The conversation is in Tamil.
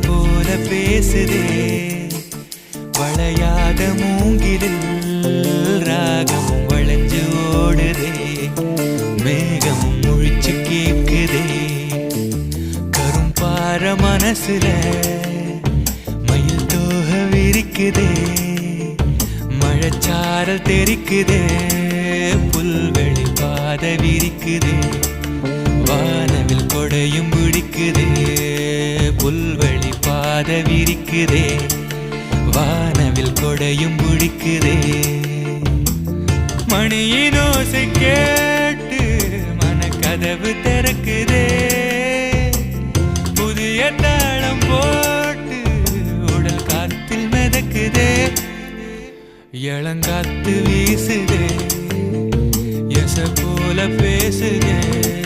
போல பேசுதே வளையாத மூங்கிலில் ராகமும் வளைஞ்சு ஓடுதே மேகமும் முழிச்சு கேக்குதே கரும்பார மனசுல மயில் தோக விரிக்குதே மழைச்சாரல் தெரிக்குதே புல்வெளி பாத விரிக்குதே வானவில் கொடையும் பிடிக்குதே புல்வெளி பாத விரிக்குதே வானவில் கொடையும் பிடிக்குதே மணியின் ஓசை கேட்டு மனக்கதவு திறக்குதே புதிய தாளம் போட்டு உடல் காத்தில் மிதக்குதே இளங்காத்து வீசுதே எச போல பேசுதே